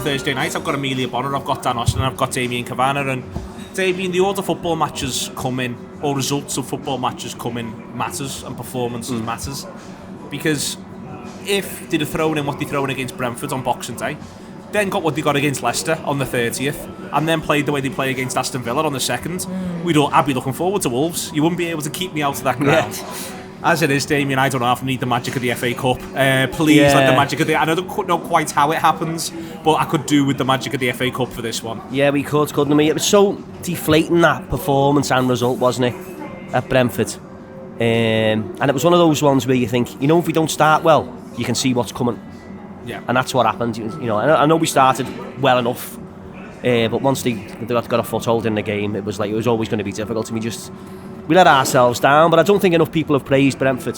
Thursday night. I've got Emilia, Bona, I've got Dan Austin, and I've got Damian Kavanagh. And Damian, the order football matches come in, or results of football matches come in, matters, and performances matters. Because if they'd have thrown in what they're throwing against Brentford on Boxing Day, then got what they got against Leicester on the 30th, and then played the way they play against Aston Villa on the 2nd, I'd be looking forward to Wolves. You wouldn't be able to keep me out of that ground. Yeah. As it is, Damian, I don't often need the magic of the FA Cup. Please, like the magic of the... I don't know quite how it happens, but I could do with the magic of the FA Cup for this one. Yeah, we could, couldn't we? It was so deflating, that performance and result, wasn't it, at Brentford? And it was one of those ones where you think, if we don't start well, you can see what's coming. Yeah. And that's what happened. I know we started well enough, but once they got a foothold in the game, it was always going to be difficult. And we let ourselves down, but I don't think enough people have praised Brentford.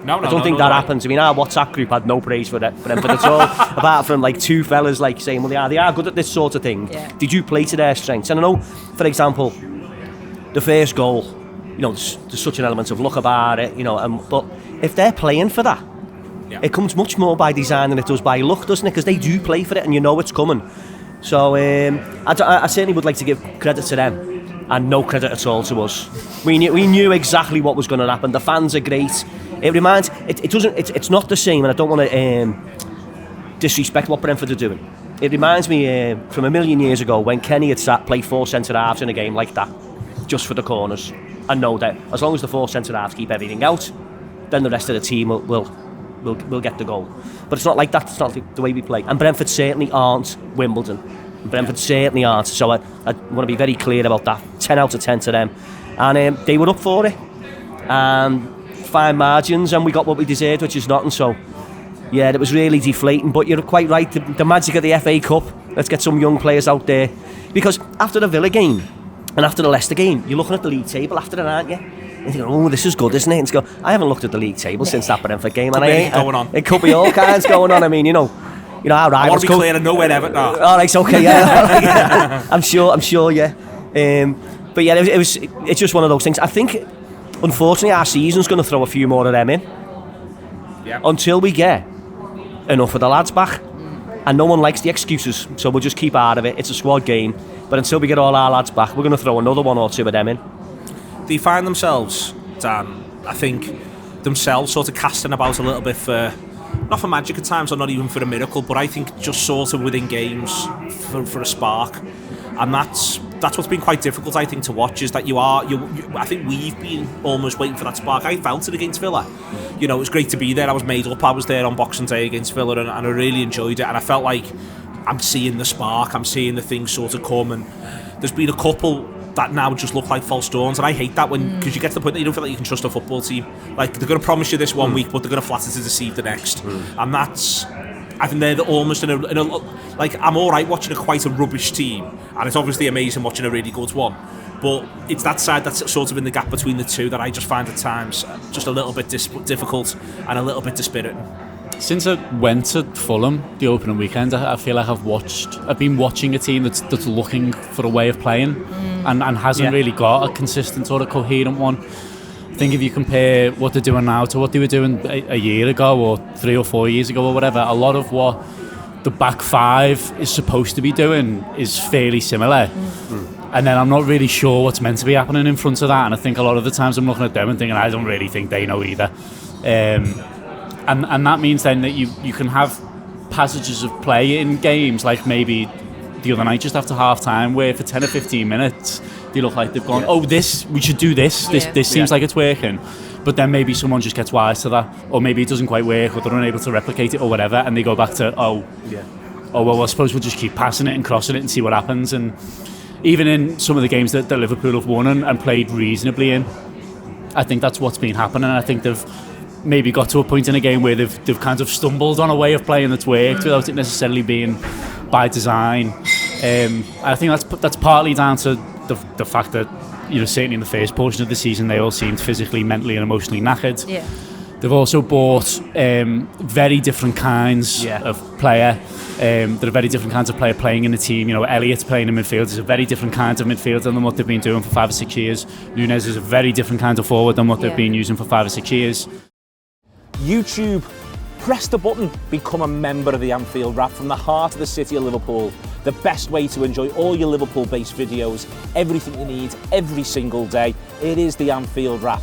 I don't think that happens. Our WhatsApp group had no praise for Brentford at all, apart from two fellas saying, well, they are good at this sort of thing. Yeah. Did you play to their strengths? And I know, for example, the first goal, there's such an element of luck about it, but if they're playing for that, it comes much more by design than it does by luck, doesn't it? Because they do play for it and it's coming. So I certainly would like to give credit to them. And no credit at all to us. We knew exactly what was going to happen. The fans are great. It's not the same, and I don't want to disrespect what Brentford are doing. It reminds me from a million years ago when Kenny had played 4 centre halves in a game like that, just for the corners, and know that as long as the 4 centre halves keep everything out, then the rest of the team will get the goal. But it's not like that. It's not the way we play. And Brentford certainly aren't Wimbledon. Brentford certainly aren't, so I want to be very clear about that. 10 out of 10 to them, and they were up for it, fine margins, and we got what we deserved, which is nothing. So yeah, it was really deflating, but you're quite right, the magic of the FA Cup. Let's get some young players out there, because after the Villa game and after the Leicester game, you're looking at the league table after it, aren't you? And you go, this is good, isn't it? And you go, I haven't looked at the league table since that Brentford game, and it could be all kinds going on. Our rivals. I want to be clear, I know where Everton are. All right, okay, yeah. I'm sure, yeah. But yeah, it's just one of those things. I think, unfortunately, our season's going to throw a few more of them in. Yeah. Until we get enough of the lads back. And no one likes the excuses, so we'll just keep out of it. It's a squad game. But until we get all our lads back, we're going to throw another 1 or 2 of them in. They find themselves, Dan, I think, sort of casting about a little bit for... not for magic at times, or not even for a miracle, but I think just sort of within games for a spark. And that's what's been quite difficult, I think, to watch, is that I think we've been almost waiting for that spark. I felt it against Villa. It was great to be there. I was made up. I was there on Boxing Day against Villa, and I really enjoyed it. And I felt like I'm seeing the spark. I'm seeing the things sort of come. And there's been a couple that now just look like false dawns, and I hate that because you get to the point that you don't feel like you can trust a football team. Like, they're going to promise you this one week, but they're going to flatter to deceive the next. And that's, I think they're almost in a like, I'm alright watching quite a rubbish team, and it's obviously amazing watching a really good one, but it's that side that's sort of in the gap between the two that I just find at times just a little bit difficult and a little bit dispiriting. Since I went to Fulham the opening weekend, I feel like I've been watching a team that's looking for a way of playing and hasn't really got a consistent sort of coherent one. I think if you compare what they're doing now to what they were doing a year ago or 3 or 4 years ago or whatever, a lot of what the back five is supposed to be doing is fairly similar. And then I'm not really sure what's meant to be happening in front of that, and I think a lot of the times I'm looking at them and thinking I don't really think they know either. And that means then that you can have passages of play in games, like maybe the other night just after half time, where for 10 or 15 minutes they look like they've gone, we should do this. This seems like it's working. But then maybe someone just gets wise to that, or maybe it doesn't quite work, or they're unable to replicate it or whatever, and they go back to well, I suppose we'll just keep passing it and crossing it and see what happens. And even in some of the games that Liverpool have won and played reasonably in, I think that's what's been happening. I think they've maybe got to a point in a game where they've kind of stumbled on a way of playing that's worked without it necessarily being by design. I think that's partly down to the fact that, certainly in the first portion of the season, they all seemed physically, mentally and emotionally knackered. Yeah. They've also bought very different kinds of player. There are very different kinds of player playing in the team. Elliott's playing in midfield is a very different kind of midfielder than what they've been doing for 5 or 6 years. Nunez is a very different kind of forward than what they've been using for 5 or 6 years. YouTube Press the button, become a member of the Anfield Wrap from the heart of the city of Liverpool. The best way to enjoy all your Liverpool-based videos, everything you need, every single day. It is the Anfield Wrap.